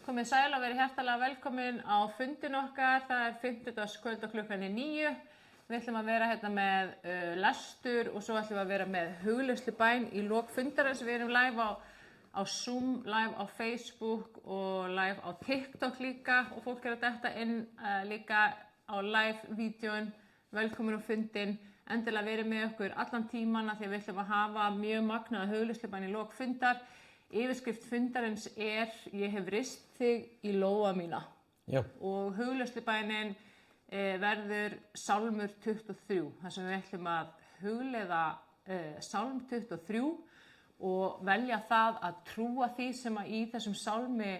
Komið sæl og verið hjartalega velkomin á fundin okkar. Það 50. klukkan 9. Við ætlum að vera hérna með lestur og svo ætlum við að vera með hugleiðslubæn í lok fundarins. Við erum live á Zoom, live á Facebook og live á TikTok líka og fólk að detta inn líka á live-vídeóin. Velkomin á fundin. Endilega verið með okkur allan tíman því að við ætlum að hafa mjög magnaða hugleiðslubæn í lok fundar. Yfirskrift fundarins ég hef rist þig í lófa mína. Já. Og hugleiðslubænin verður Sálmur 23. Þar sem við ætlum að hugleiða Sálm 23 og velja það að trúa því sem að í þessum sálmi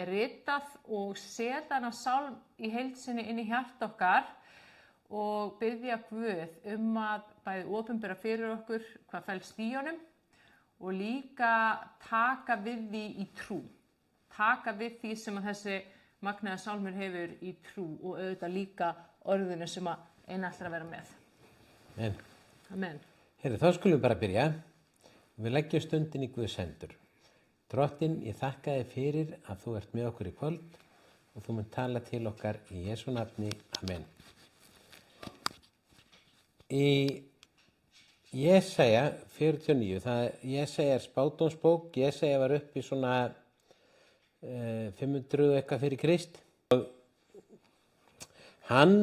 ritað og setja þennan sálm í heild sinni inn í hjarta okkar og biðja Guð að bæði opinbera fyrir okkur hvað felst í honum og líka taka við því í trú. Taka við því sem að þessi magnaða sálmur hefur í trú og auðvitað líka orðinu sem að ætlar að vera með. Amen. Amen. Þá skulum við bara byrja. Við leggjum stundin í Guðs hendur. Drottinn, ég þakka þér fyrir að þú ert með okkur í kvöld og þú munt tala til okkar í Jesú nafni. Amen. Í Jesaja 49, Jesaja spádómsbók, Jesaja var upp í svona 500 eitthvað fyrir Krist. Hann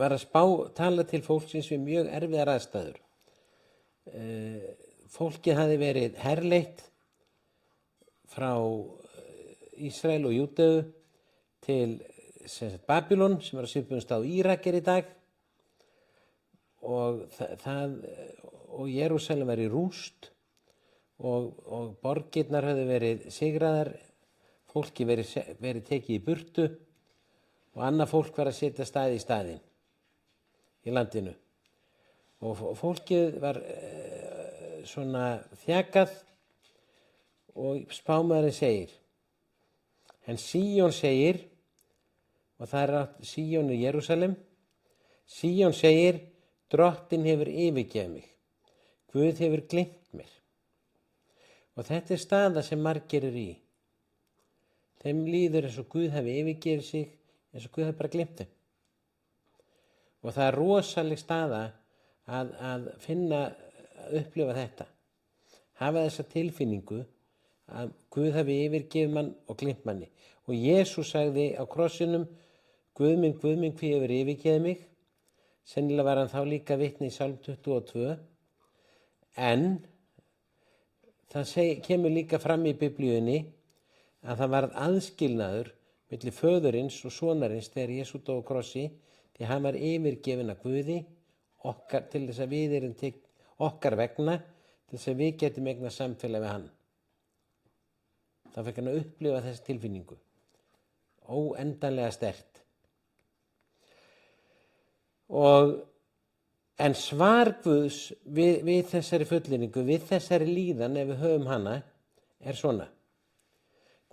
var að tala til fólksins við mjög erfiðar aðstæður. Fólkið hafði verið herleitt frá Ísrael og Júdeu til Babylon sem er á svipuðum stað Írak í dag. Og Jerúsalem var í rúst og borgirnar höfðu verið sigraðar, fólki verið tekið í burtu og annað fólk var að setja staði í staðinn í landinu. Og fólkið var svona þjakað og spámaðurinn segir, en Síón segir, og það Síón í Jerúsalem, Síón segir, Drottinn hefur yfirgefið mig. Guð hefur gleymt mér. Og þetta staða sem margir eru í. Þeim líður eins og Guð hafi yfirgefið sig, eins og Guð hafi bara gleymt þeim. Og það rosaleg staða að upplifa þetta. Hafa þessa tilfinningu að Guð hafi yfirgefið mann og gleymt manni. Og Jesús sagði á krossinum, Guð minn, hví hefur yfirgefið mig? Sennilega var hann þá líka vitni í Sálm 22, en það kemur líka fram í Biblíunni að það varð aðskilnaður milli föðurins og sonarins þegar Jesú dó á krossi, því hann var yfirgefinn af Guði til þess að við erum okkar vegna, til þess að við getum eignað samfélag við hann. Þá fekk hann að upplifa þessa tilfinningu, óendanlega sterkt. En svar Guðs við þessari fullyrðingu, við þessari líðan ef við höfum hana, er svona.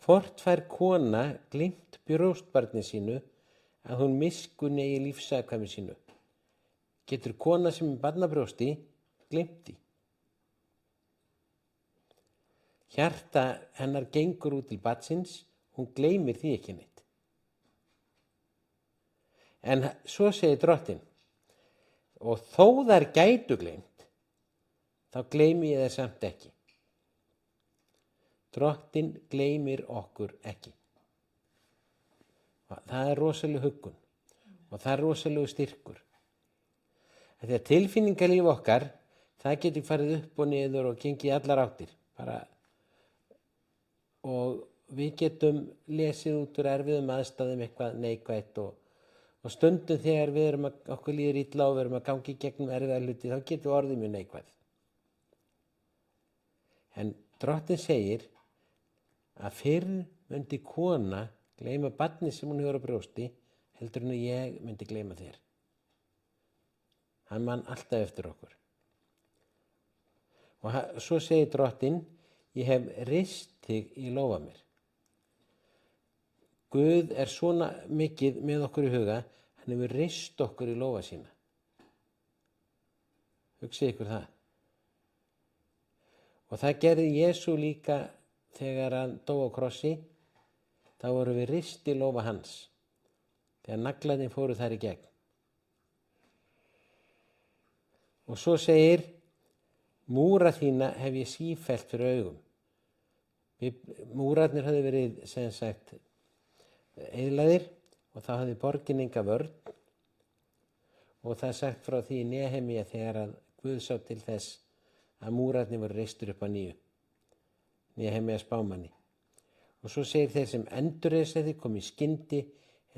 Hvort fær kona gleymt brjóstbarni sínu að hún miskunni í lífsafkvæmi sínu? Getur kona sem barnabrjósti gleymt því? Hjarta hennar gengur út til barnsins, hún gleymir því ekki neitt. En svo segir Drottinn, og þó þær gætu gleymt, þá gleymi ég þær samt ekki. Drottinn gleymir okkur ekki. Það er rosaleg huggun og það er rosaleg styrkur. Þegar tilfinningalíf okkar, það getur farið upp og niður og gengið allar áttir. Og við getum lesið út úr erfiðum aðstæðum eitthvað neikvætt og stundum þegar við okkur líður illa og við erum að gangi í gegnum erfiða hluti, þá getur orðið mjög neikvæð. En Drottinn segir að fyrr myndi kona gleyma barni sem hún hefur á brjósti, heldur en ég myndi gleyma þér. Hann man alltaf eftir okkur. Og svo segir Drottinn, ég hef rist þig í lófa mér. Guð er svona mikið með okkur í huga, hann hefur rist okkur í lófa sína. Hugsið ykkur það. Og það gerði Jesú líka þegar hann dó á krossi. þá voru við rist í lófa hans, þegar naglarnir fóru þar í gegn. Og svo segir, múra þína hef ég sífellt fyrir augum. Múrarnir hafði verið, sem sagt, eyðlagðir og þá hafði borgin enga vörn. Og það er sagt frá því í Nehemíu þegar að Guð sá til þess að múrarnir voru reistur upp á nýju. Nehemíu spámanni. Og svo segir þeir sem endurreisaði kom í skyndi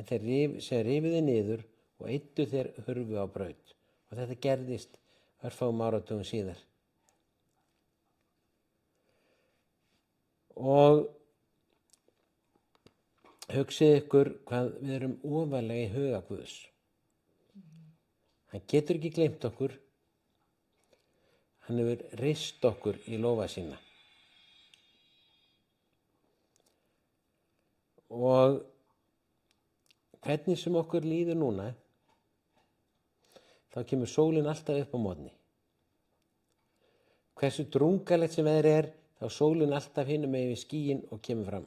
en þeir sem rifuðu niður og eyddu þeir hurfu á braut. Og þetta gerðist örfáum áratugum síðar. Og hugsið ykkur hvað við erum ofarlega í huga Guðs. Hann getur ekki gleymt okkur. Hann hefur reist okkur í lófa sína. Og hvernig sem okkur líður núna, þá kemur sólin alltaf upp á morgni. Hversu drungalegt sem veðrið þá sólin alltaf hinum megin við skýin og kemur fram.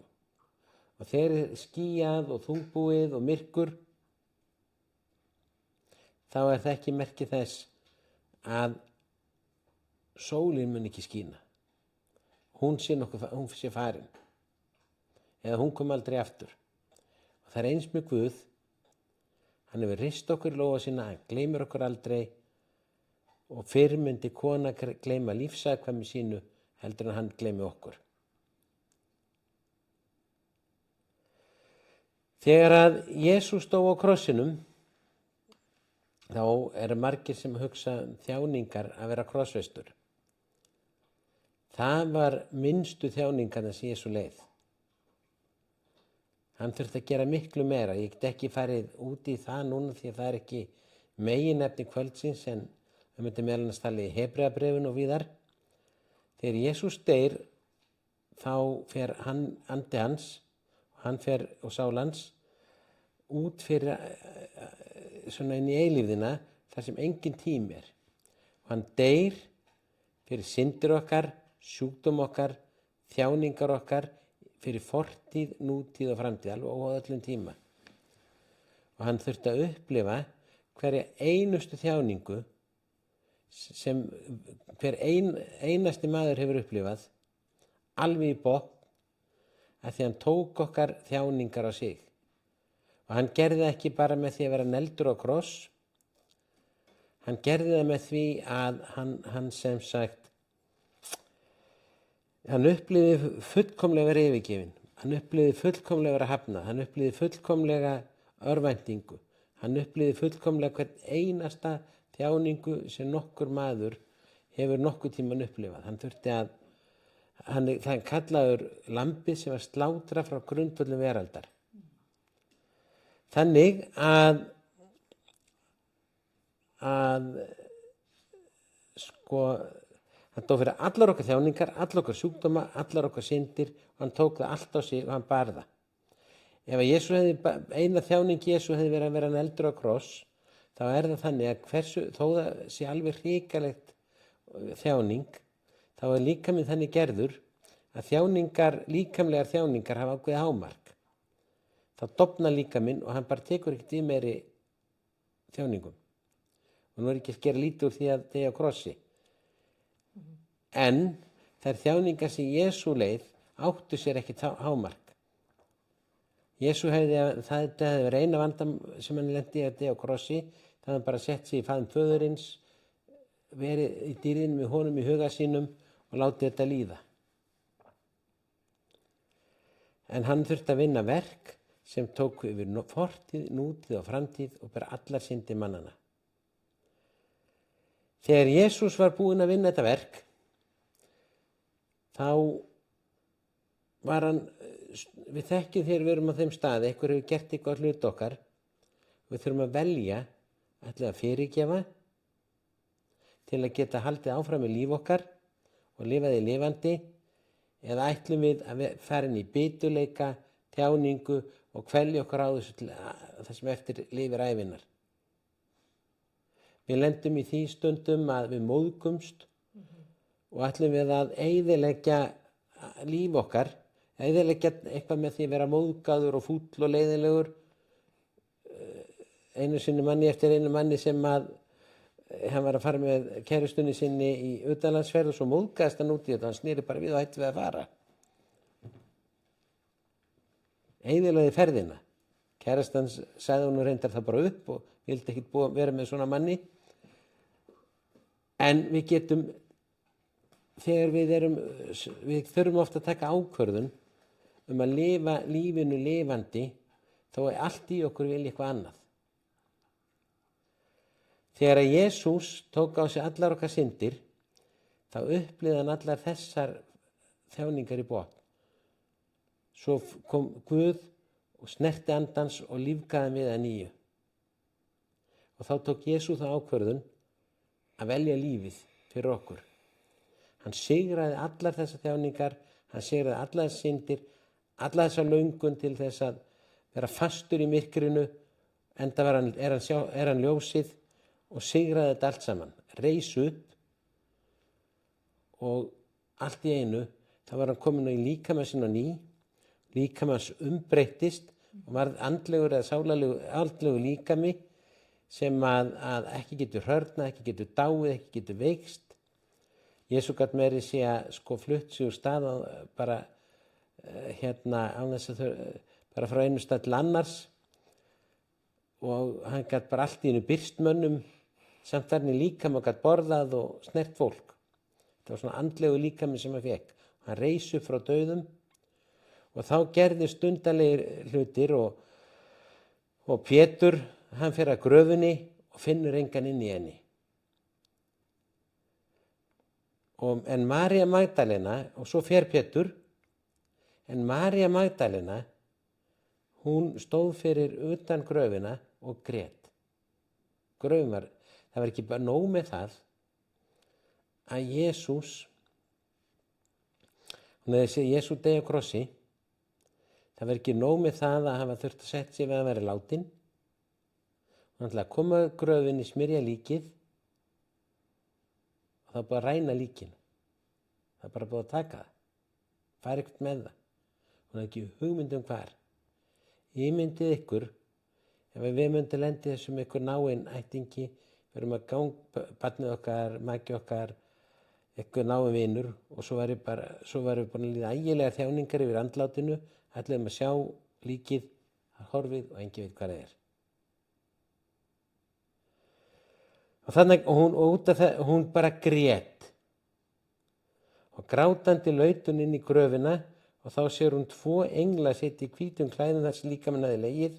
Og þegar skýjað og þungbúið og myrkur, þá er það ekki merki þess að sólin mun ekki skína. Hún sé farin. Eða hún kom aldrei aftur. Og það er eins með Guð. Hann hefur rist okkur í lófa sína, hann gleymir okkur aldrei og fyrr myndi kona gleyma lífsafkvæmi sínu heldur en hann gleymi okkur. Þegar að Jesús stóð á krossinum, þá eru margir sem hugsa þjáningar að vera krossfestur. Það var minnstu þjáningarna sem Jesú leið. Hann þurfti að gera miklu meira. Ég get ekki farið út í það núna því að það er ekki meginefni kvöldsins en við myndum meðal annars tala í Hebreabréfinu og víðar. Þegar Jesús deyr, þá fer andi hans, hann fer og sál hans út fyrir svona inn í eilífðina þar sem engin tími er. Og hann deyr fyrir syndir okkar, sjúkdóm okkar, þjáningar okkar, fyrir fortíð, nútíð og framtíð, alveg á öllum tíma. Og hann þurfti að upplifa hverja einustu þjáningu sem hver einasti maður hefur upplifað, alveg í botn, að því hann tók okkar þjáningar á sig. Og hann gerði það ekki bara með því að vera negldur á kross, hann gerði það með því að hann sem sagt, hann upplifði fullkomlega vera yfirgefinn, hann upplifði fullkomlega vera hafnað, hann upplifði fullkomlega örvæntingu, hann upplifði fullkomlega hvern einasta þjáningu sem nokkur maður hefur nokkur tíman upplifað. Hann þurfti að, það er kallaður lambið sem var slátrað frá grundvöllum veraldar. Þannig að sko, hann dó fyrir allar okkar þjáningar, allar okkar sjúkdóma, allar okkar syndir og hann tók það allt á sig og hann bar það. Ef eina þjáning Jesú hefði verið að vera negldur á kross, þá er það þannig að þó það sé alveg hrikalegt þjáning, þá er líkaminn þannig gerður að líkamlegar þjáningar hafa ákveðið hámark. Þá dofnar líkaminn og hann bara tekur ekkert í meiri þjáningum. Og nú er ekki að gera lítið úr því að deyja á krossi. En þær þjáningar sem Jesú leið áttu sér ekki hámark. Jesú það hefði verið eina vandam sem hann lenti að deyja á krossi, það hann bara sett sig í faðm föðurins, verið í dýrðinum með honum í huga sínum og látið þetta líða. En hann þurfti að vinna verk sem tók yfir fortíð, nútíð og framtíð og bara allar syndir mannana. Þegar Jesús var búinn að vinna þetta verk, þá var hann, við þekkjum þegar við erum á þeim staði, einhver hefur gert eitthvað hlut okkar, við þurfum að velja, ætla að fyrirgefa til að geta haldið áfram með líf okkar og lifa því lifandi, eða ætlum við að fara inn í biturleika, þjáningu og kvelja okkar á það sem eftir lifir ævinnar. Við lendum í því stundum að við móðgumst og ætlum við að eyðileggja líf okkar eyðileggja eitthvað með því að vera móðgaður og fúll og leiðilegur. Einu sinni manni eftir einu manni sem að hann var að fara með kærustunni sinni í utanlandsferð og svo móðgaðist hann út í þetta. Hann sneri bara við og hætti við að fara. Eyðilegði ferðina. Kærastan sagði hún reyndar það bara upp og vildi ekkit vera með svona manni. En við getum, þegar við þurfum ofta að taka ákvörðun að lifa lífinu lifandi, þá allt í okkur vilja eitthvað annað. Þegar að Jesús tók á sig allar okkar syndir, þá upplifði hann allar þessar þjáningar í botn. Svo kom Guð og snerti andans og lífgaði við að nýju. Og þá tók Jesús þá ákvörðun að velja lífið fyrir okkur. Hann sigraði allar þessar þjáningar, hann sigraði allar þessar syndir, allar þessar löngun til þess að vera fastur í myrkrinu, enda er hann ljósið og sigraði þetta allt saman. Reis upp og allt í einu þá var hann komin í líkama sinn á ný, líkamans umbreyttist og varð andlegur eða sálarlegur líkami sem að ekki getur hörnað, ekki getur dáið, ekki getur veikst. Jesú gat meiri sé að flutt sig úr stað bara án þess að bara frá einu stað til annars og hann gat bara allt í einu birst mönnum samt verðin líkami og gat borðað og snert fólk. Það var svona andlegu líkami sem hann fekk. Hann reis upp frá dauðum og þá gerðist undarlegir hlutir og Pétur, hann fer að gröfunni og finnur engan inn í henni. En María Magdalena, og svo fer Pétur, en María Magdalena, hún stóð fyrir utan gröfina og grét. Það var ekki bara nóg með það að Jesús, hún hefði séð Jesú deyja á krossi, það var ekki nóg með það að hafa þurft að setja sig við að vera látin. Hún ætlaði að koma að gröfinni, smyrja líkið og það var búið að ræna líkinu. Það var bara búið að taka það. Fara ekkert með það. Hún hafði ekki hugmynd hvar. Ég myndið ykkur, ef við myndum lendi þessum ykkur náinn ættingi, verum að barnið okkar, maki okkar, ykkur náinn vinur og svo varum við búin að líða ægilegar þjáningar yfir andlátinu, ætluðum að sjá líkið, horfið og enginn veit hvað það er. Og þannig, hún bara grét og grátandi laut hún inn í gröfina og þá sér hún 2 engla sitja í hvítum klæðum þar sem líkaminn hafði legið,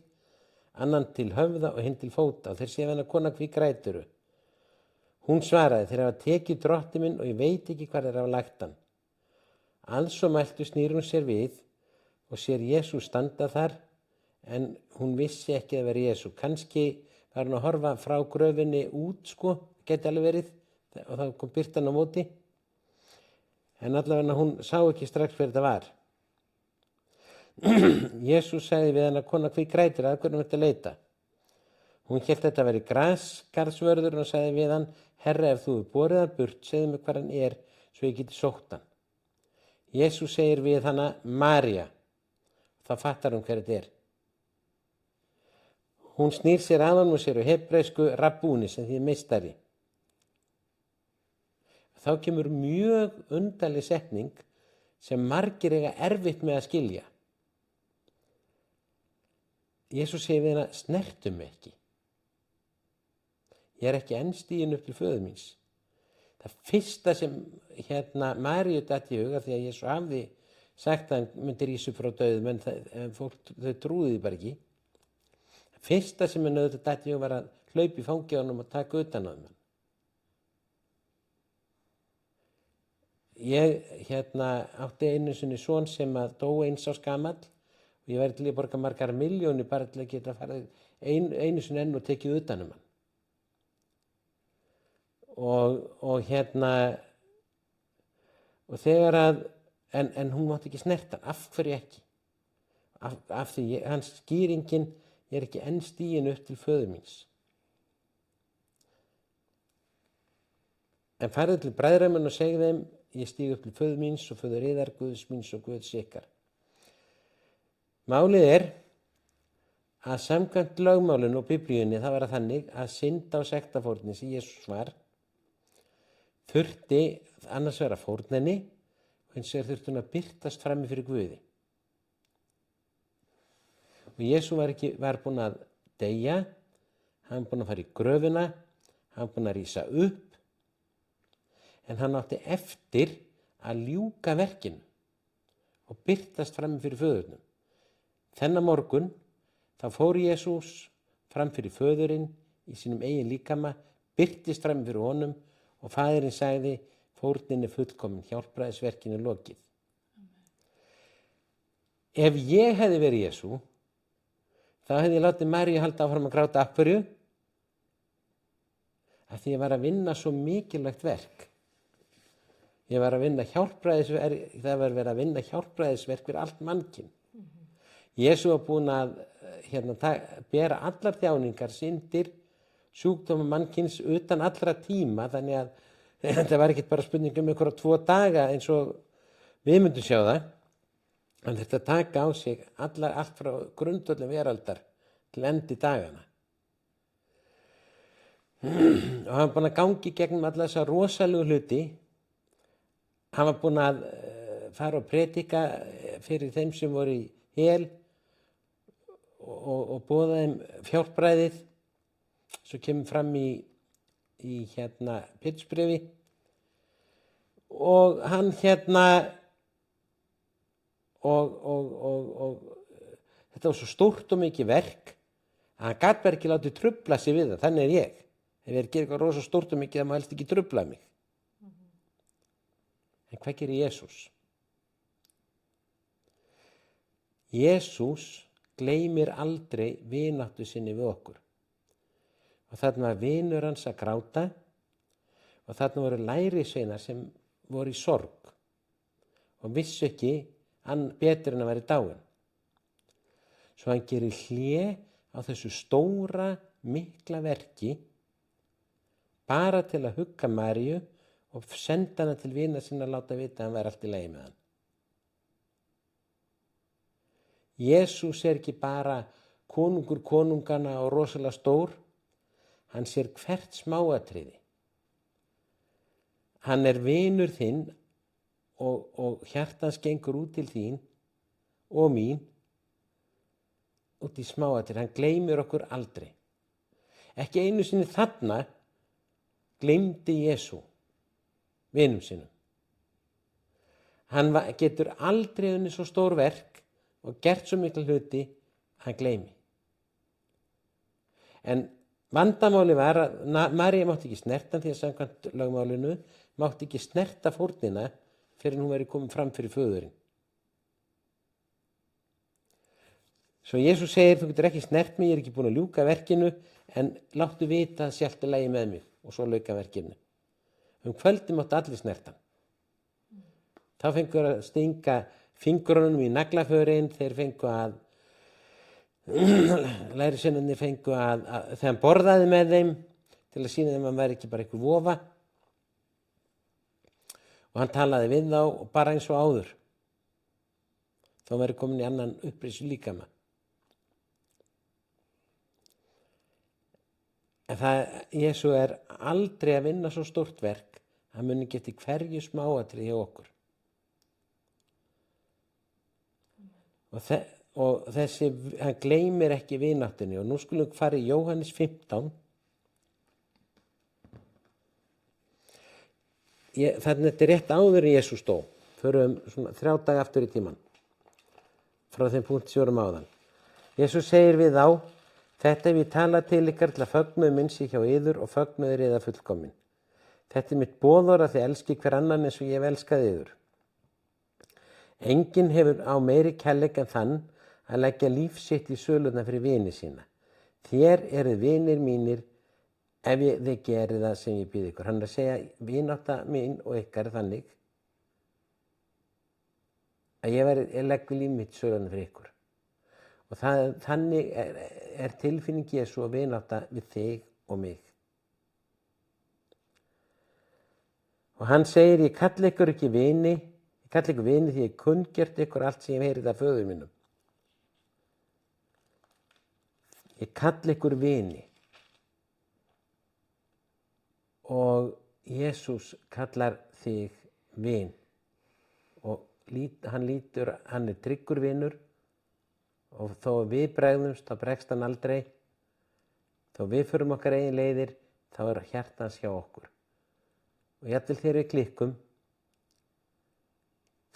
annan til höfða og hinn til fóta og þeir séu hana kona hví græturu. Hún svaraði, þeir hafa tekið drottinn minn og ég veit ekki hvar þeir hafa lagt hann. Alls og mæltu snýr hún sér við og sér Jesú standa þar en hún vissi ekki að vera Jesú. Kannski var hann að horfa frá gröfinni út, geti alveg verið, og þá kom birtan á móti. En allavega hún sá ekki strax hver þetta var. Jesús sagði við hana, kona hví grætur, að hvernig þetta leita? Hún hélt þetta að vera grasgarðsvörður og sagði við hann, Herra, ef þú hefur borið hann burt, segðu mig hvar hann er, svo ég geti sótt hann. Jesús segir við hana, María. Þá fattar hún hver þetta er. Hún snýr sér að honum og sér á hebreisku rabbúni sem þýðir meistari. Þá kemur mjög undarleg setning sem margir eiga erfitt með að skilja. Jesús segir við hana, snertu mig ekki. Ég er ekki enn stiginn upp til föður míns. Það fyrsta sem Maríu datt í huga, því að Jesús hafði sagt að hann myndi rísa upp frá dauðum, en þau trúðu því bara ekki. Fyrsta sem henni auðvitað datt í hug var að hlaupa í fangi á honum og taka utan á hann. Ég átti einu sinni son sem að dó 1 árs gamall og ég væri til að borga margar milljónir bara til að geta farið einu sinni enn og tekið utan hann. Og þegar að, en hún mátti ekki snerta hann, af hverju ekki? Af því hans skýringin, ég er ekki enn stiginn upp til föður míns. En farðu til bræðramenn og segðu þeim, ég stíg upp til föður míns og föður yðar, Guðs míns og Guðs ykkar. Málið er að samkvæmt lögmálinu og biblíunni það var að þannig að synda og sektafórnin sem Jesús var þurfti annars vera fórninni og hins vegar þurfti hún að birtast frammi fyrir Guði. Og Jesú var búinn að deyja, hann búinn að fara í gröfina, hann búinn að rísa upp, en hann átti eftir að ljúka verkinu og birtast frammi fyrir föðurnum. Þennan morgun þá fór Jesús fram fyrir föðurinn í sínum eigin líkama, birtist frammi fyrir honum og faðirinn sagði, fórnin er fullkomin, hjálpræðisverkinu er lokið. Ef ég hefði verið Jesú, þá hefði ég látið Maríu halda áfram að gráta af hverju, af því ég var að vinna svo mikilvægt verk. Ég var að vinna hjálpræðisverk, það var verið að vinna hjálpræðisverk fyrir allt mannkyn. Jesú var búinn að bera allar þjáningar, syndir, sjúkdóma mannkyns utan allra tíma, þannig að þetta var ekki bara spurning einhverja 2 daga eins og við myndum sjá það. Hann þurfti að taka á sig allt frá grundvöllum veraldar til endi dagana. Og hann var búinn að gangi gegnum alla þessa rosalegu hluti. Hann var búinn að fara og predika fyrir þeim sem voru í hel og boða þeim hjálpræðið. Svo kemur fram í Pétursbréfi og hann og þetta var svo stórt og mikið verk að hann gat bara ekki látið trufla sig við það. Þannig er ég. Ef ég er að gera eitthvað rosa stórt og mikið, það má helst ekki trufla mig. En hvað gerir Jesús? Jesús gleymir aldrei vináttu sinni við okkur. Og þarna var vinur hans að gráta og þarna voru lærisveinar sem voru í sorg og vissu ekki hann betur en að vera dáinn. Svo hann gerir hlé á þessu stóra, mikla verki bara til að hugga Maríu og senda hana til vina sinna að láta vita að hann væri allt í lagi með hann. Jesús er ekki bara konungur konungana og rosalega stór, hann sér hvert smáatriði. Hann er vinur þinn og hjartans gengur út til þín og mín út í smáatriði. Hann gleymir okkur aldrei. Ekki einu sinni þarna gleymdi Jesú vinum sínum. Hann getur aldrei unnið svo stór verk og gert svo mikla hluti að hann gleymi. En vandamáli var að María mátti ekki snerta því að samkvæmt lögmálinu mátti ekki snerta fórnina fyrir hún væri komin fram fyrir föðurinn. Svo Jesús segir, þú getur ekki snert mig, ég er ekki búin að ljúka verkinu, en láttu vita að sé allt í lagi með mig og svo lauka verkinu. Kvöldi mátti allir snerta. Þá fengur að stinga fingrunum í naglaförin, þeir fengu að lærisveinarnir fengu að þegar hann borðaði með þeim til að sýna þeim að hann væri ekki bara einhver vofa og hann talaði við þá og bara eins og áður þá væri komin í annan upprisu líkama. En Jesú er aldrei að vinna svo stórt verk hann muni geti hverju smáatriði hjá okkur og hann gleymir ekki vináttunni og nú skulum fara í Jóhannes 15. Þannig þetta er rétt áður en Jesús dó. Förum svona 3 daga aftur í tíman. Frá þeim punkti sem vorum áðan. Jesús segir við þá, þetta hef ég talað til ykkar til að fögnuður minn sé hjá yður og fögnuður yðar fullkomin. Þetta er mitt boðorð að þið elski hver annan eins og ég hef elskað yður. Enginn hefur á meiri kærleik en þann að leggja líf sitt í söluna fyrir vini sína. Þér eruð vinir mínir ef þið gerið það sem ég býð ykkur. Hann er að segja, vinátta mín og ykkar er þannig að ég legg líf mitt í söluna fyrir ykkur. Og þannig er tilfinning Jesú að vinátta við þig og mig. Og hann segir, ég kalli ykkur ekki vini, ég kalli ykkur vini því ég kunngert ykkur allt sem ég hef heyrið af föður mínum. Ég kalla ykkur vini. Og Jesús kallar þig vin. Og hann er tryggur vinur. Og þó við bregðumst, þá bregst hann aldrei. Þó við förum okkar eigin leiðir, þá er hjartans hjá okkur. Og jafnvel þegar við klikkum,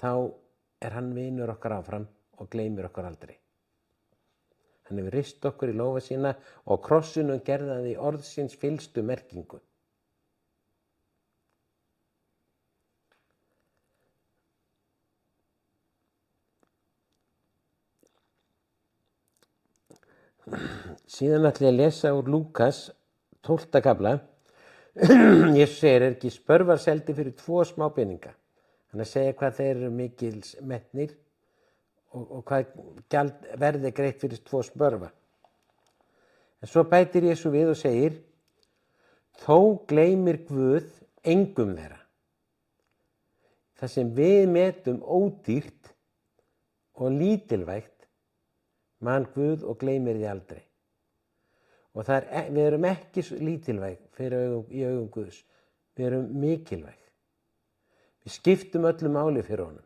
þá er hann vinur okkar áfram og gleymir okkur aldrei. Hann hefur rist okkur í lófa sína og krossinu gerði hann í orðsins fyllstu merkingu. Síðan ætla ég að lesa úr Lúkas 12. kafla. Jesús segir, er ekki spörvar seldir fyrir 2 smápeninga. Hann segja hvað þeir eru mikils metnir og hvað verði greitt fyrir 2 spörva. En svo bætir Jesús við og segir, þó gleymir Guð engum þeirra. Það sem við metum ódýrt og lítilvægt, man Guð og gleymir því aldrei. Og við erum ekki lítilvæg í augum Guðs. Við erum mikilvæg. Við skiptum öllu máli fyrir honum.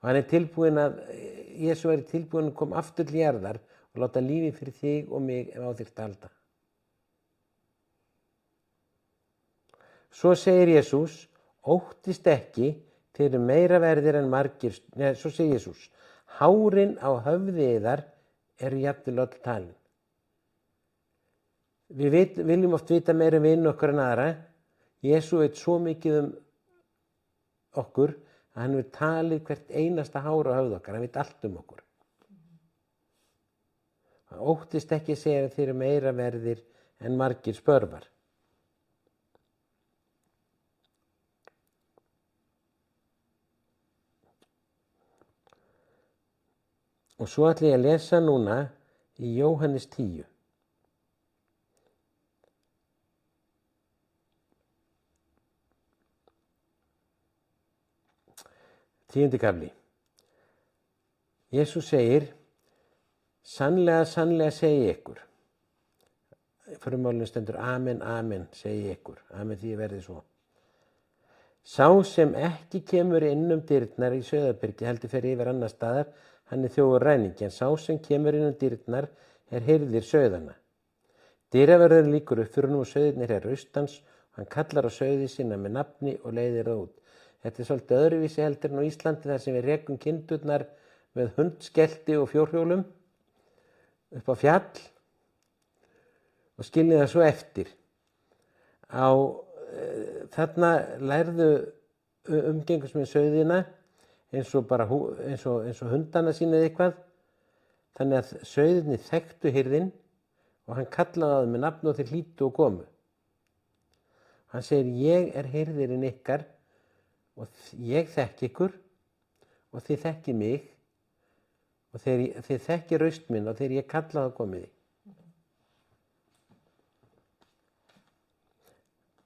Og hann er tilbúinn Jesús er tilbúinn að koma aftur til jarðar og láta lífi fyrir þig og mig ef á þyrfti að halda. Svo segir Jesús, óttist ekki, þeir eru meira verðir en margir. Nei, svo segir Jesús, hárin á höfði yðar eru jafnvel öll talin. Við viljum oft vita meira um vini okkar en aðra. Jesús veit svo mikið okkur að hann hefur talið hvert einasta hár á höfði okkar. Hann veit allt um okkur. Hann óttist ekki að segja að þeir eru meira verðir en margir spörvar. Og svo ætla ég að lesa núna í Jóhannes 10. Tíundi kafli. Jesús segir, sannlega, sannlega segi ég ykkur. Frumálinu stendur, amen, amen, segi ég ykkur. Amen því verði svo. Sá sem ekki kemur inn dyrnar í Sauðabyrgi heldur fer yfir annar staðar, hann er þjófur ræningi, en sá sem kemur inn dyrnar er hirðir sauðanna. Dyravörður líkur upp fyrir honum og sauðirnir er austans, hann kallar á sauði sína með nafni og leiðir það út. Þetta er svolítið öðruvísi heldur en á Íslandi þar sem við rekum kindurnar með hundskelti og fjórhjólum upp á fjall og skiljum það svo eftir. Þarna lærðu umgengusmenn sauðina eins og hundana sína eða eitthvað. Þannig að sauðirnir þekktu hirðinn og hann kallaði á þeim með nafni og þeir hlýddu og komu. Hann segir, ég er hirðirinn ykkar og ég þekki ykkur og þið þekki mig og þið þekki raust minn og þegar ég kalla þá komið þið.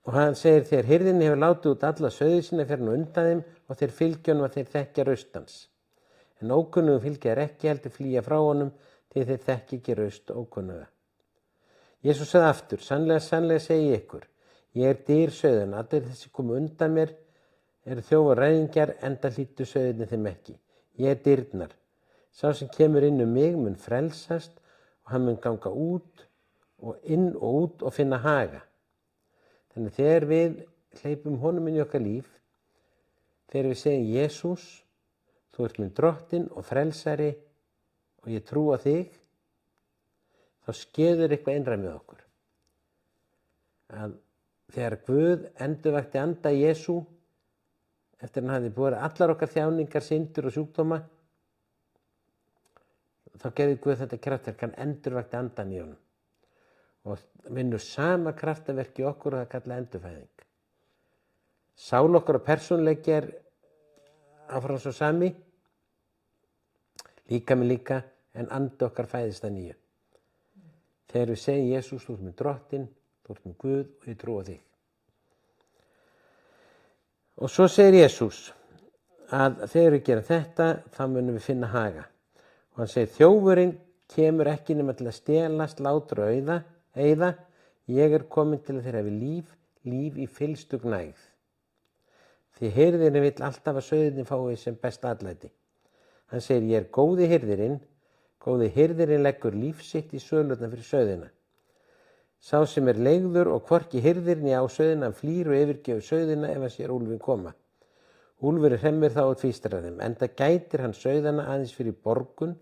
Og hann segir, þegar hirðin hefur látið út alla sauði sína fer hann undan þeim og þeir fylgja honum að þeir þekkja raust hans. En ókunnugum fylgja þeir ekki heldur flýja frá honum því þeir þekki ekki raust ókunnuga. Jesús sagði aftur, sannlega, sannlega segi ég ykkur, ég er dyr sauðanna, allir þessi komu undan mér eru þjófar ræðingjar, enda hlýddu sauðirnir þeim ekki. Ég er dyrnar. Sá sem kemur inn mig mun frelsast og hann mun ganga út og inn og út og finna haga. Þannig þegar við hleypum honum inn í okkar líf, þegar við segjum Jesús, þú ert minn drottinn og frelsari og ég trúa þig, þá skeður eitthvað innra með okkur. Að þegar Guð endurvakti anda Jesú, eftir hann hafði borið allar okkar þjáningar, syndir og sjúkdóma, þá gerði Guð þetta kraftverk, hann endurvakti andan í honum. Og vinnur sama kraftaverk í okkur og það kalla endurfæðing. Sál okkar og persónuleiki er áfram svo sami, líka, en andi okkar fæðist að nýju. Þegar við segjum Jesús, þú ert minn drottinn, þú ert minn Guð og ég trúa þig. Og svo segir Jesús að þegar við gerum þetta, þá munum við finna haga. Og hann segir, þjófurinn kemur ekki nema til að stela, slátra og eyða. Ég er komin til að þeir hafi líf, líf í fyllstu gnægð. Því hirðirinn vill alltaf að sauðirnir fái sem best atlæti. Hann segir, ég er góði hirðirinn leggur líf sitt í sölurnar fyrir sauðina. Sá sem er leigður og hvorki hirðirinn á sauðina, hann flýr og yfirgefur sauðina ef hann sér úlfinn koma. Úlfurinn hremmir þá og tvístrar þeim, enda gætir hann sauðana aðeins fyrir borgun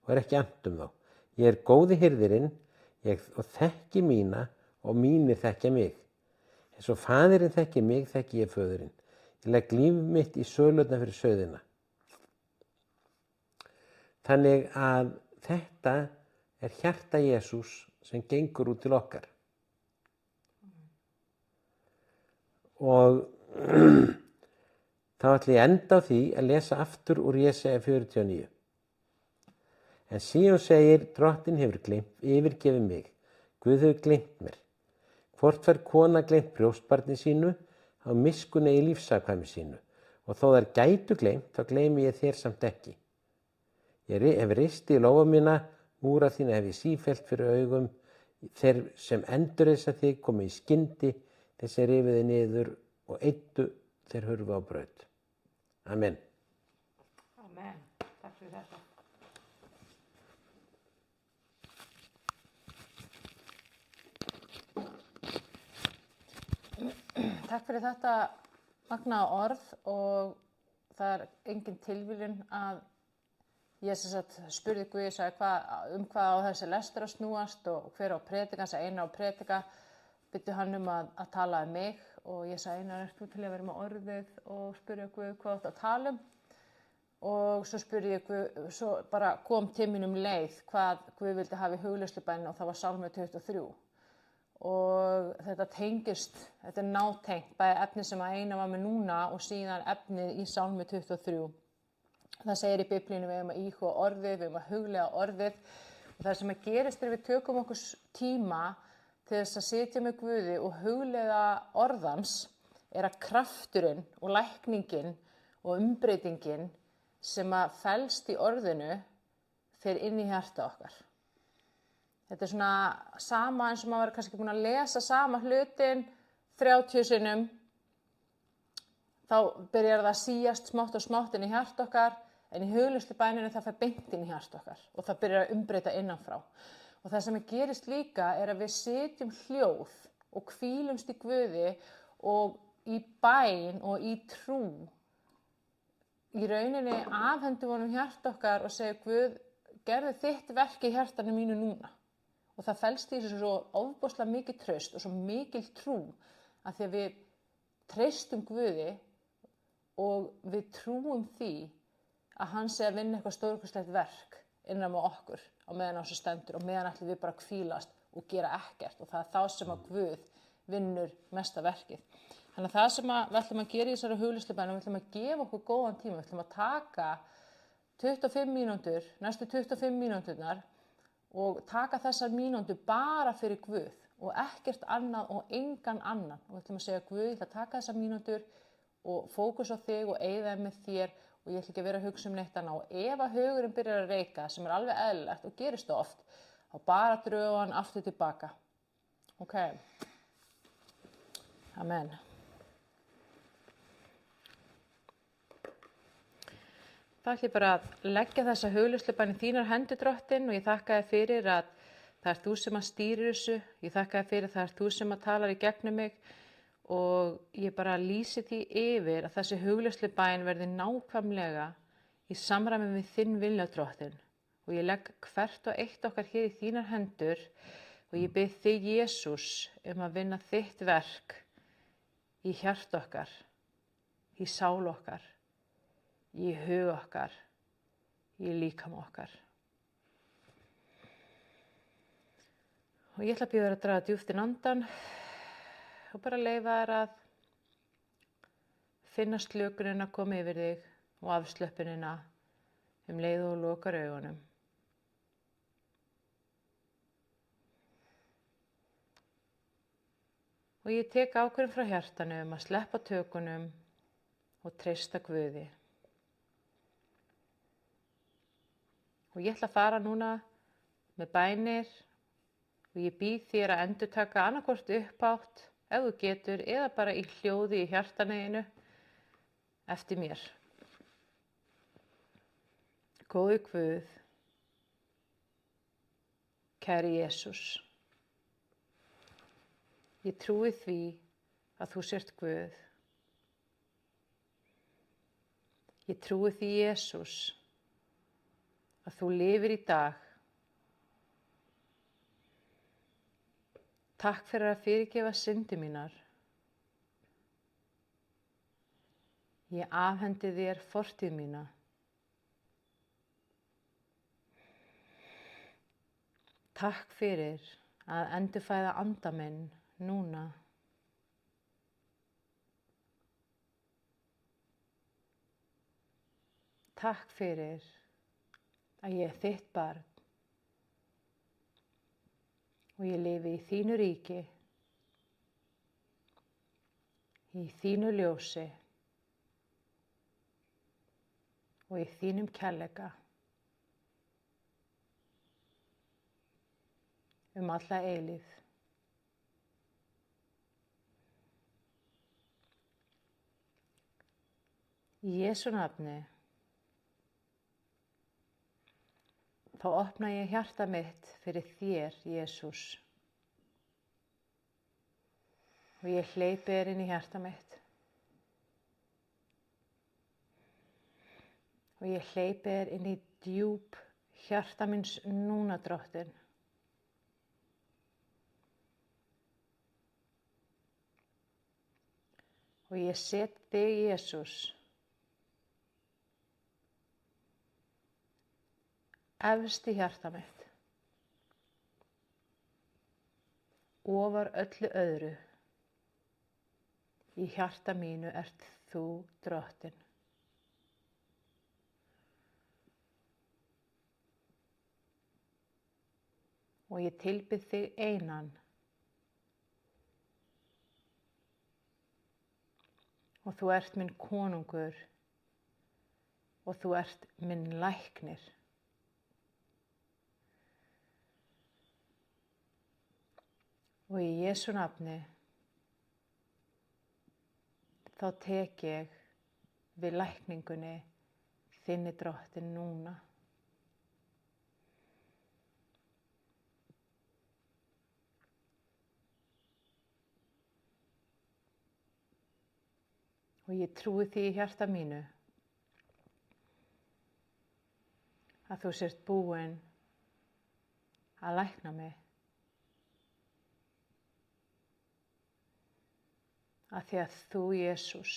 og er ekki annt þá. Ég er góði hirðirinn og þekki mína og mínir þekkja mig. Eins og faðirinn þekki mig, þekki ég föðurinn. Ég legg líf mitt í sölurnar fyrir sauðina. Þannig að þetta er hjarta Jesús sem gengur út til okkar. Og þá ætla ég enda á því að lesa aftur úr Jesaja 49. En Síón segir, Drottinn hefur yfirgefið mig, Guð hefur gleymt mér. Hvort fær kona gleymt brjóstbarni sínu, á miskunn eigi lífsafkvæmi sínu, og þó þær gætu gleymt, þá gleymi ég þér samt ekki. Ég hef risti í lófa mína, múra þína hef ég sífellt fyrir augum, þeir sem endurreisa þig komu í skyndi, þeir sem rifiði niður og eyddu þeir hurfu á braut. Amen. Amen. Takk fyrir þetta. Takk fyrir þetta magnaða orð og það er engin tilviljun að ég spurði Guð, sagði hvað á þessi lestur að snúast og hver á predika, sagði Einar á predika, byrju hann að tala mig og ég sagði Einar, ert þú til að vera með orðið og spurði Guð hvað átt að tala og svo spurði ég Guð, svo bara kom til mín leið hvað Guð vildi hafa í hugleiðslubænum og það var Sálmur 23. Og þetta tengist, þetta er nátengt, bæði efni sem að Einar var með núna og síðan efnið í Sálmi 23. Það segir í Biblíunni við að íhuga orðið, við að huglega orðið og það sem að gerist við tökum okkur tíma til þess að sitja með Guði og huglega orðans er að krafturinn og lækningin og umbreytingin sem að felst í orðinu fer inn í hjarta okkar. Þetta er svona sama eins og maður var kannski búin að lesa sama hlutin 30 sinnum. Þá byrjar það að síast smátt og smátt inn í hjarta okkar, en í hugleiðslubæninu það fer beint inn í hjarta okkar og það byrjar að umbreyta innanfrá. Og það sem gerist líka er að við sitjum hljóð og hvílumst í Guði og í bæn og í trú. Í rauninni afhendum honum hjarta okkar og segja Guð, gerðu þitt verk í hjartanu mínu núna. Og það felst í þessu svo ofboðslega mikið traust og svo mikil trú að því að við treystum Guði og við trúum því að hann sé að vinna eitthvað stórkostlegt verk innan með okkur á meðan á þessu stendur og meðan ætlum við bara að hvílast og gera ekkert og það er þá sem að Guð vinnur mesta verkið. Þannig að það sem við ætlum að gera í þessari hugleiðslubæn, við ætlum að gefa okkur góðan tíma, við ætlum að taka 25 mínútur, næstu 25 mínúturnar og taka þessar mínútur bara fyrir Guð og ekkert annað og engan annan. Og við ætlum að segja Guð, ég ætla að taka þessar mínútur og fókus á þig og eyða með þér og ég ætla ekki að vera að hugsa neitt annað. Og ef að hugurinn byrjar að reika, sem er alveg eðlilegt og gerist það oft, þá bara drögu hann aftur tilbaka. Ok. Amen. Það ætla ég bara að leggja þessa hugleiðslubæn í þínar hendur, Drottinn, og ég þakka þér fyrir að það er þú sem að stýrir þessu. Ég þakka þér fyrir að það er þú sem að talar í gegnum mig og ég bara lýsi því yfir að þessi hugleiðslubæn verði nákvæmlega í samræmi við þinn vilja, Drottinn. Og ég legg hvert og eitt okkar hér í þínar hendur og ég bið þig, Jesús, að vinna þitt verk í hjart okkar, í sál okkar, í hug okkar, í líkama okkar. Og ég ætla að bjóða þér að draga djúpt inn andann og bara leyfa þér að finna slökunina koma yfir þig og afslöppunina leið og lokar augunum. Og ég tek ákvörðun frá hjartanu að sleppa tökunum og treysta Guði. Og ég ætla að fara núna með bænir og ég býð þér að endurtaka annarkvort upphátt ef þú getur eða bara í hljóði í hjartaneðinu eftir mér. Góði Guð, kæri Jesús, ég trúi því að þú sért Guð. Ég trúi því, Jesús, að þú lifir í dag. Takk fyrir að fyrirgefa syndir mínar. Ég afhendi þér fortíð mína. Takk fyrir að endurfæða anda minn núna. Takk fyrir að ég er þitt barn og ég lifi í þínu ríki, í þínu ljósi og í þínum kærleika alla eilífð. Í Jesú nafni þá opna ég hjarta mitt fyrir þér, Jesús. Og ég hleypi þér inn í hjarta mitt. Og ég hleypi þér inn í djúp hjarta minns núna, Drottinn. Og ég set þig, Jesús, efst í hjarta mitt, ofar öllu öðru. Í hjarta mínu ert þú, Drottinn. Og ég tilbið þig einan. Og þú ert minn konungur og þú ert minn læknir. Og í Jesú nafni þá tek ég við lækningunni þinni, Drottinn, núna. Og ég trúi því í hjarta mínu að þú sért búinn að lækna mig. Af því að þú, Jesús,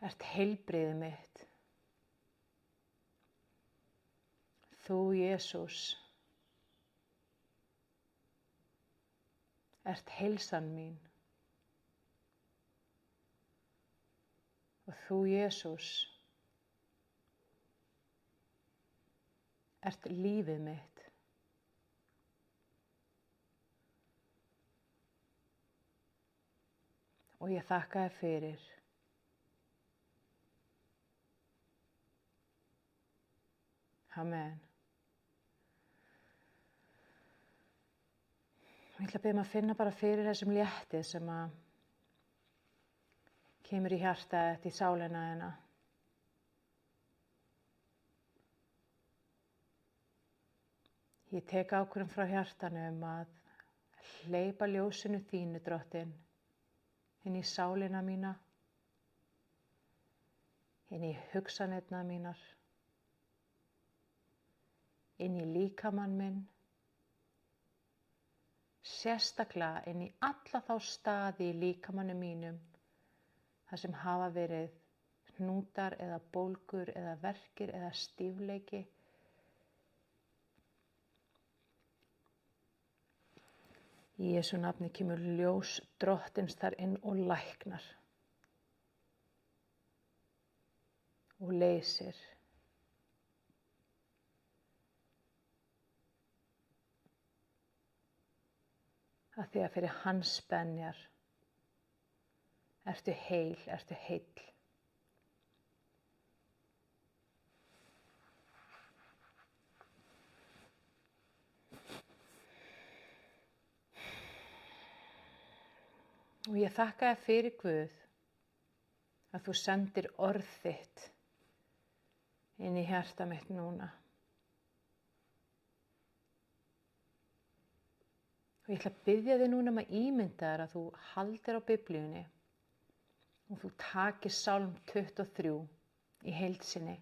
ert heilbrigði mitt. Þú, Jesús, ert heilsan mín. Og þú, Jesús, ert lífið mitt. Og ég þakka þér fyrir. Amen. Ég ætla að biðja að finna bara fyrir þessum létti sem að kemur í hjarta þetta í sálina þína. Ég tek ákvörðun frá hjartanum að hleypa ljósinu þínu, Drottinn, inn í sálina mína, inn í hugsanirnar mínar, inn í líkamann minn, sérstaklega inn í alla þá staði í líkamannum mínum þar sem hafa verið hnútar eða bólgur eða verkir eða stífleiki. Í Jesú nafni kemur ljós Drottins þar inn og læknar og leysir. Af því að fyrir hans benjar ertu heil, ertu heill. Og ég þakka þér fyrir Guð að þú sendir orð þitt inn í hjarta mitt núna. Og ég ætla að biðja þig núna að ímynda þér að þú haldir á Biblíunni og þú takir Sálm 23 í heild sinni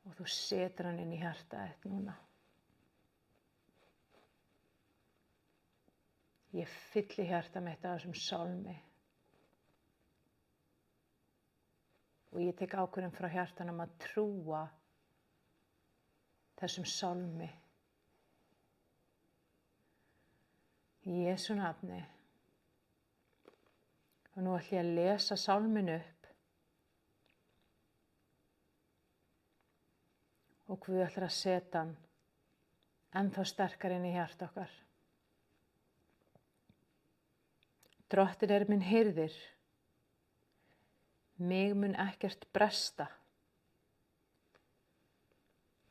og þú setur hann inn í hjarta þitt núna. Ég fylli hjarta mitt af þessum sálmi og ég tek ákvörðun frá hjartanum að trúa þessum sálmi. Í Jesú nafni. Og nú ætla ég að lesa sálmin upp og Guð ætlar að setja hann ennþá sterkar inn í hjarta okkar. Drottinn er minn hirðir, mig mun ekkert bresta.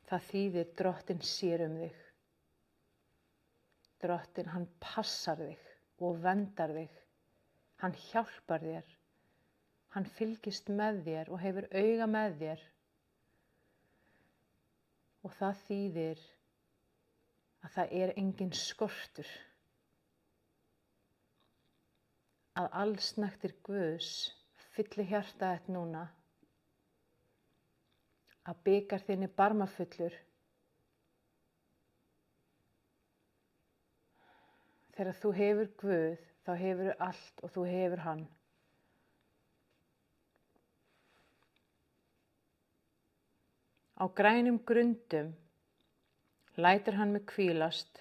Það þýðir Drottinn sér þig. Drottinn, hann passar þig og verndar þig. Hann hjálpar þér. Hann fylgist með þér og hefur auga með þér. Og það þýðir að það er engin skortur. Að allsnægtir Guðs fylli hjarta þitt núna. Að bikar þinn er barmafullur. Þegar þú hefur Guð, þá hefur þú allt og þú hefur hann. Á grænum grundum lætur hann mig hvílast,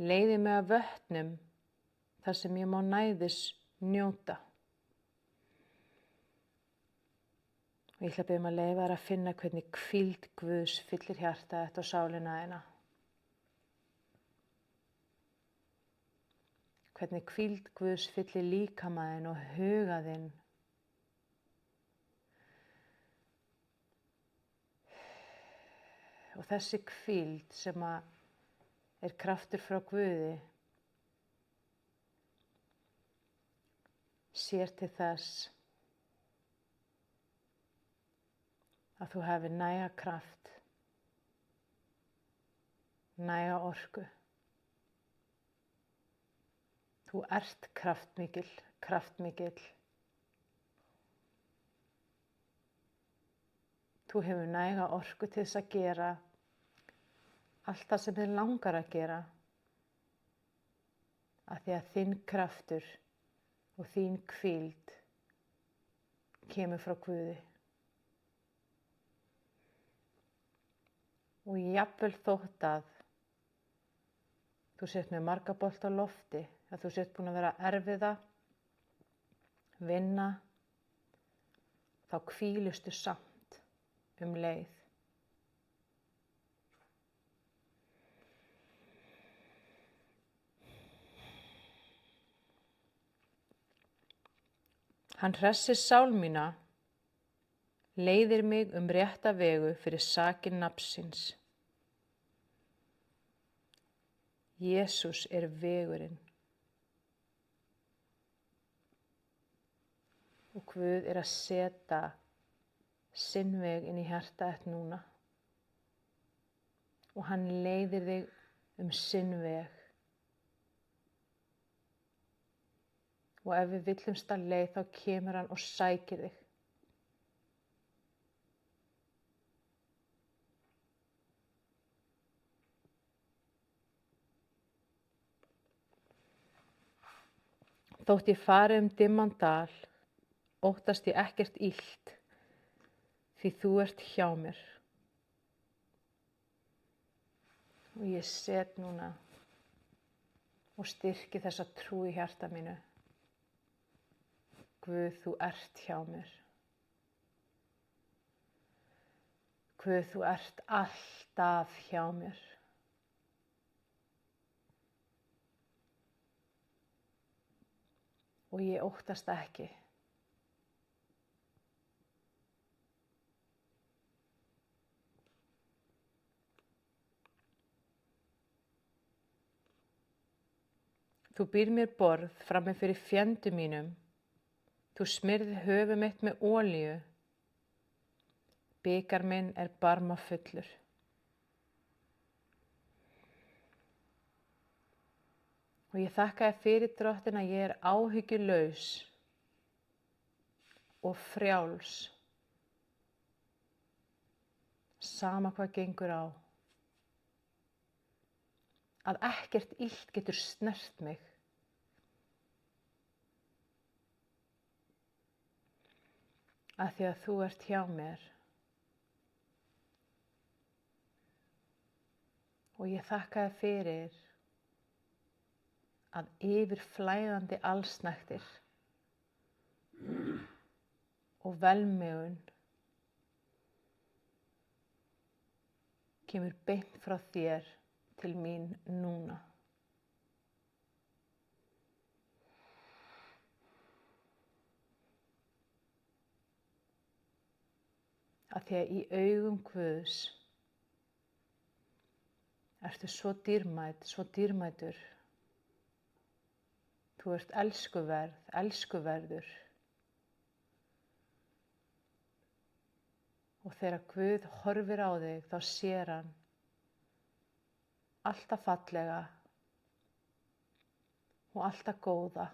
leiðir mig að vötnum þar sem ég má næðis njóta. Og ég ætla að biðja að leyfa þér að finna hvernig hvíld Guðs fyllir hjarta þitt og sálina þína. Hvernig hvíld Guðs fyllir líkama þinn og huga þinn. Og þessi hvíld sem er kraftur frá Guði sér til þess að þú hefur næga kraft, næga orku. Þú ert kraftmikill. Þú hefur næga orku til þess að gera allt það sem þig langar að gera, af því að þinn kraftur og þín hvíld kemur frá Guði. Og jafnvel þótt að þú sért með marga bolta á lofti, að þú sért búin að vera erfiða, vinna, þá hvílustu samt leið. Hann hressir sál mína, leiðir mig rétta vegu fyrir sakir nafnsins. Jesús er vegurinn. Og Guð er að setja sinn veg inn í hjarta þitt núna. Og hann leiðir þig sinn veg. Og ef við villumst að leið, þá kemur hann og sækir þig. Þótt ég fari dimman dal, óttast ég ekkert illt, því þú ert hjá mér. Og ég set núna og styrki þessa trú í hjarta mínu. Guð, þú ert hjá mér. Guð, þú ert alltaf hjá mér. Og ég óttast ekki. Þú býr mér borð frammi fyrir fjendum mínum. Þú smyrð höfuð mitt með olíu. Bikar minn barma fullur. Og ég þakka þér fyrir, Drottin, að ég áhyggjulaus og frjáls, sama hvað gengur á. Að ekkert illt getur snert mig. Af því að þú ert hjá mér. Og ég þakka þér fyrir að yfirflæðandi allsnægtir og velmegun kemur beint frá þér til mín núna. Af því að í augum Guðs ertu svo dýrmæt, svo dýrmætur. Þú ert elskuverð, elskuverður. Og þegar Guð horfir á þig, þá sér hann alltaf fallega og alltaf góða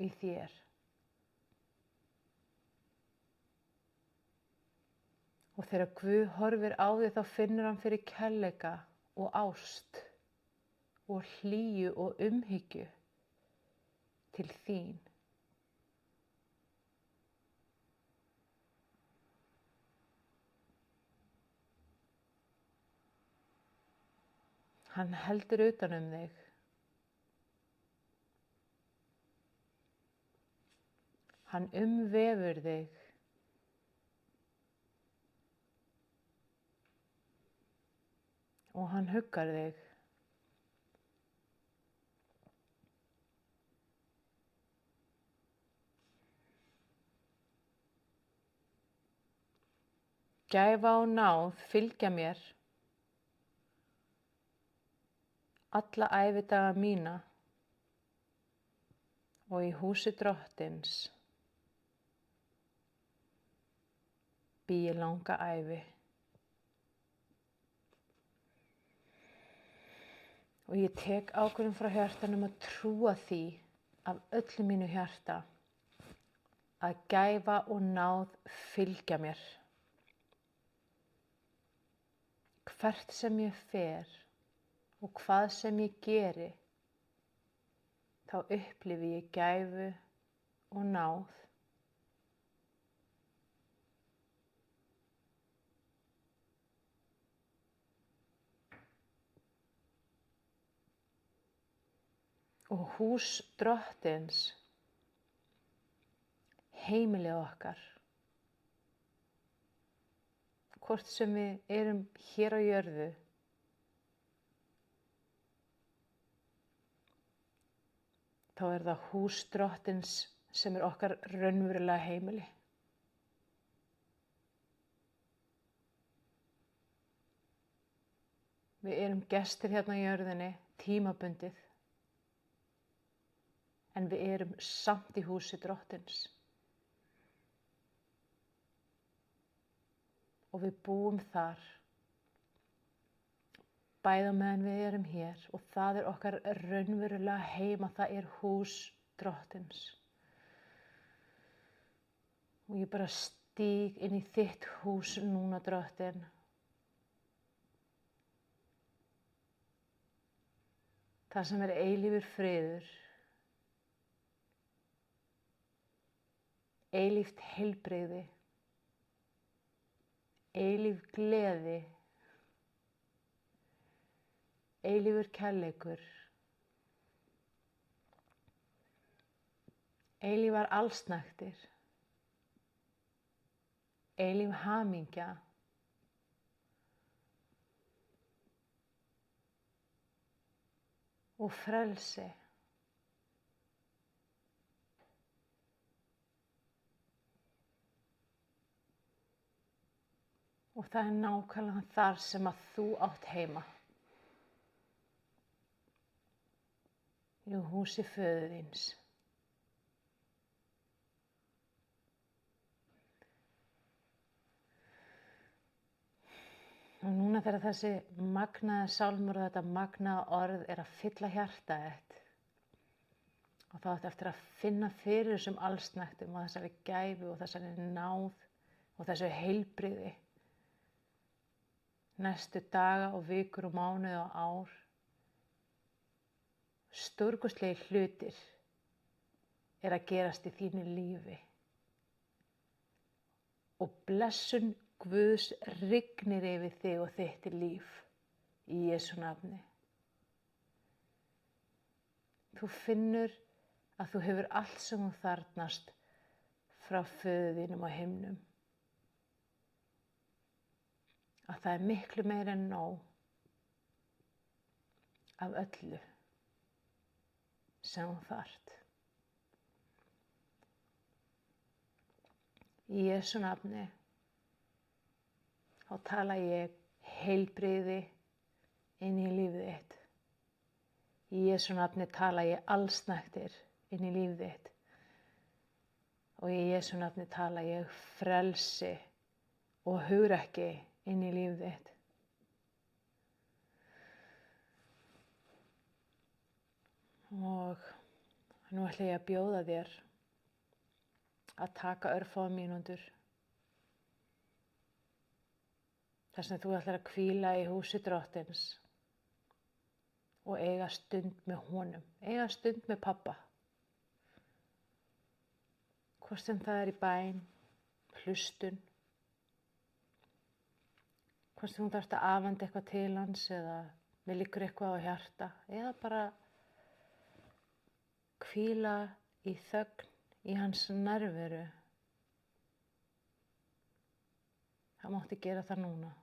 í þér. Og þegar Guð horfir á þig, þá finnur hann fyrir kærleika og ást og hlýju og umhyggju til þín. Hann heldur utan þig. Hann umvefur þig. Og hann huggar þig. Gæfa og náð fylgja mér alla ævidaga mína og í húsi Drottins bý ég langa ævi. Og ég tek ákvörðun frá hjartanum að trúa því af öllu mínu hjarta að gæfa og náð fylgja mér. Hvert sem ég fer og hvað sem ég geri, þá upplifi ég gæfu og náð. Og hús Drottins, heimilið okkar, hvort sem við erum hér á jörðu, þá það hús Drottins sem okkar raunverulega heimili. Við erum gestir hérna á jörðinni, tímabundið, en við erum samt í húsi Drottins. Og við búum þar, bæði á meðan við erum hér, og það okkar raunverulega heima, það hús Drottins. Og ég bara stíg inn í þitt hús núna, Drottin. Það sem eilífur friður, eilíft heilbrigði, eilíf gleði, eilífur kærleikur, eilífar allsnægtir, eilíf hamingja, og frelsi. Og það nákvæmlega þar sem að þú átt heima. í húsi föður þíns. Og núna þegar þessi magnaða sálmur og þetta magnaða orð að fylla hjarta þitt, og þá ætti eftir að finna fyrir þessum allsnægtum og þessari gæfu og þessari náð og þessu heilbrigði næstu daga og vikur og mánuði og ár. Stórkostlegir hlutir að gerast í þínu lífi og blessun Guðs rignir yfir þig og þitt líf í Jesú nafni. Þú finnur að þú hefur allt sem þú þarfnast frá föður þínum á himnum. Að það miklu meira en nóg af öllu sem þú þarft. Í Jesú nafni þá tala ég heilbrigði inn í lífið þitt. Í Jesú nafni tala ég allsnægtir inn í lífið þitt. Og í Jesú nafni tala ég frelsi og hugrekki inn í lífið þitt. Og nú ætla ég að bjóða þér að taka örfáar mínútur þar sem þú ætlar að hvíla í húsi Drottins og eiga stund með honum, eiga stund með pabba. Hvort sem það í bæn, hlustun, hvort sem þú þarft að afhenda eitthvað til hans eða með liggur eitthvað á hjarta eða bara hvíla í þögn í hans nærveru. Það mátti gera það núna.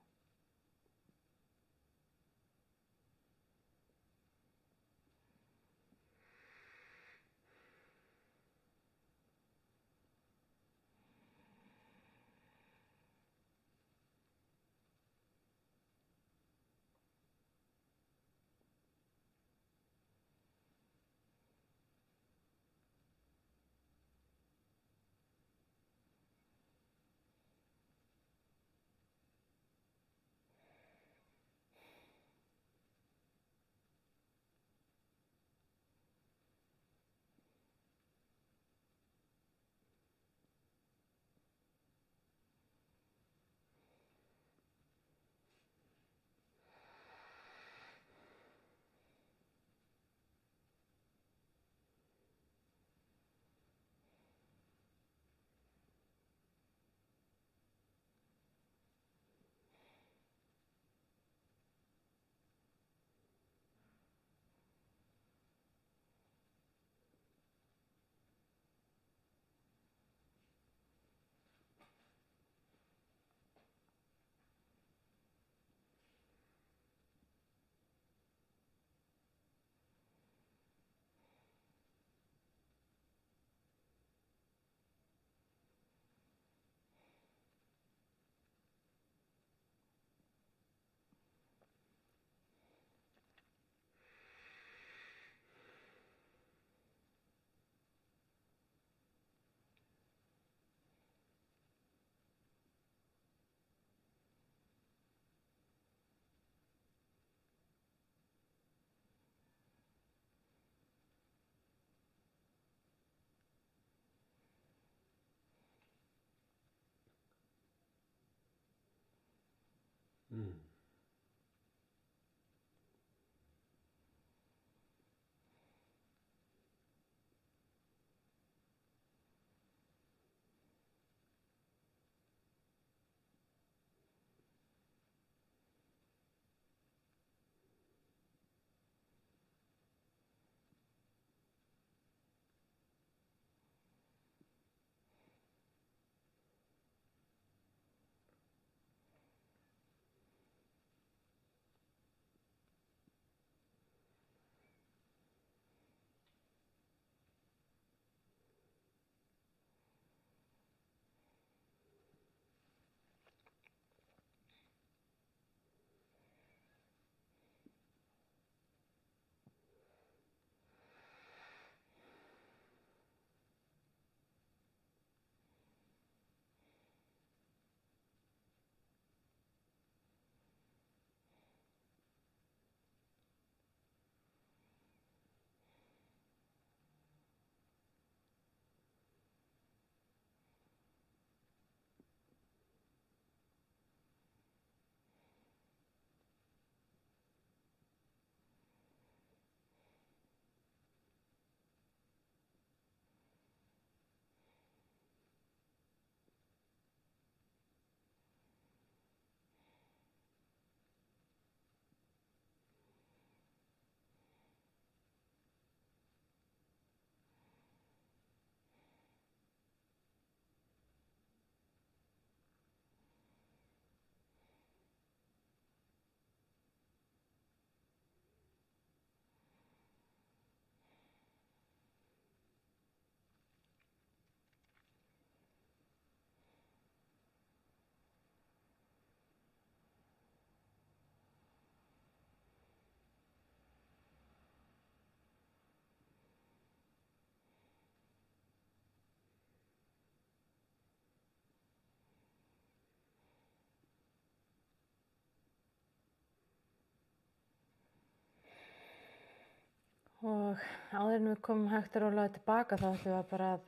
Og áður en við komum hægt og rólega tilbaka þá ætlum við bara að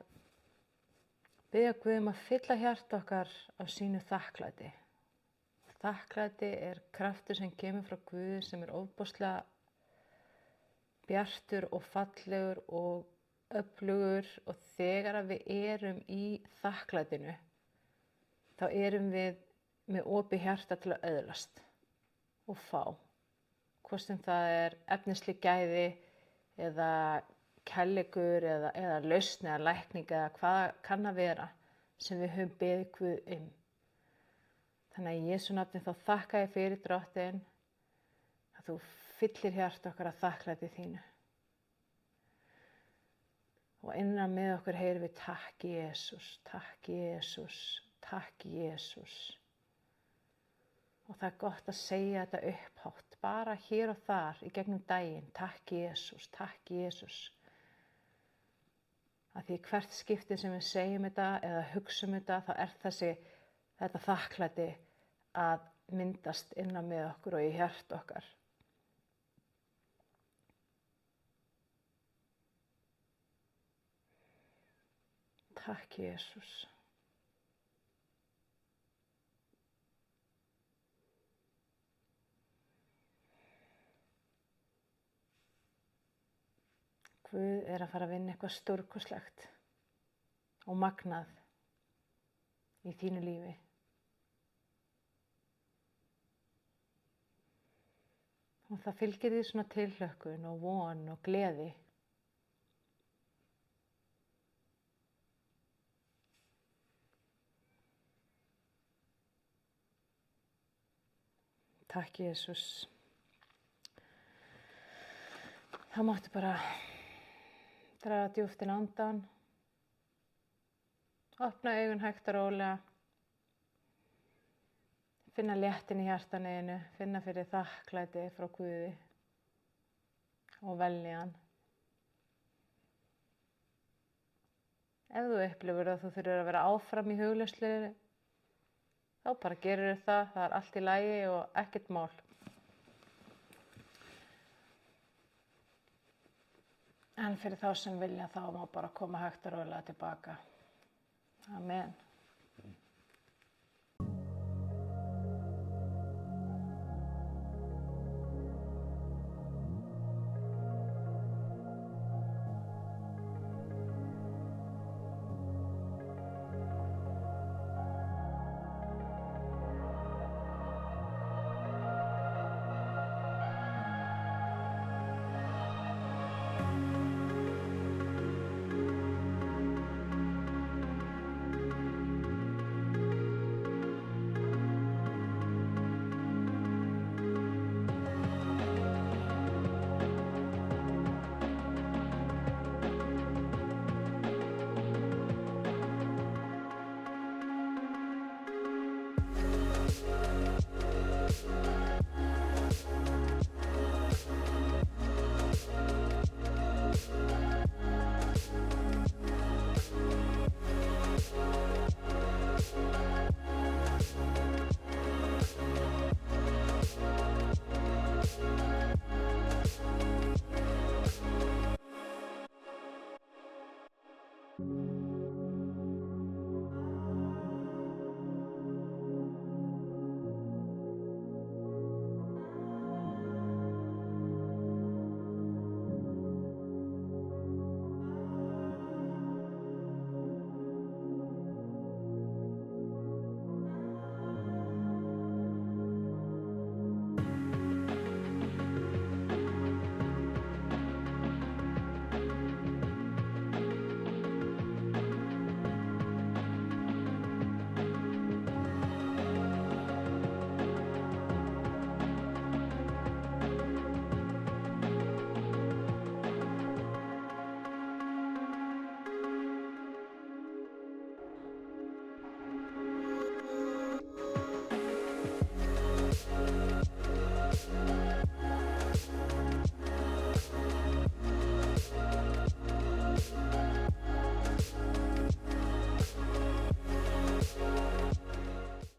biðja Guð að fylla hjarta okkar af sínu þakklæti. Þakklæti er kraftur sem kemur frá Guði sem er ofboðslega bjartur og fallegur og öflugur, og þegar að við erum í þakklætinu þá erum við með opið hjarta til að öðlast og fá. Hvort sem það er efnisleg gæði eða kærleikur eða lausn eða lækning eða hvað kann að vera sem við höfum beðið Guð um. Þannig að í Jesú nafni þá þakka ég fyrir Drottinn að þú fyllir hjarta okkar að þakklæti þínu. Og innan með okkur heyrum við takk Jesús, takk Jesús, takk Jesús. Og það er gott að segja þetta upphátt, bara hér og þar í gegnum daginn, takk Jesús, takk Jesús. Að því hvert skipti sem við segjum þetta eða hugsum þetta, þá er þetta þakklæti að myndast innan með okkur og í hjarta okkar. Takk Jesús. Guð er að fara að vinna eitthvað stórkostlegt og magnað í þínu lífi. Og það fylgir því svona tilhlökkun og von og gleði. Takk Jesús. Þá máttu bara draga djúpt inn andann, opna augun hægt og rólega, finna léttin í hjartanu, finna fyrir þakklæti frá Guði og velja hann. Ef þú upplifir að þú þurfir að vera áfram í hugleiðslu, þá bara gerir það er allt í lagi og ekkert mál. En fyrir þá sem vilja þá má bara koma hægt og rólega tilbaka. Amen. Thank you.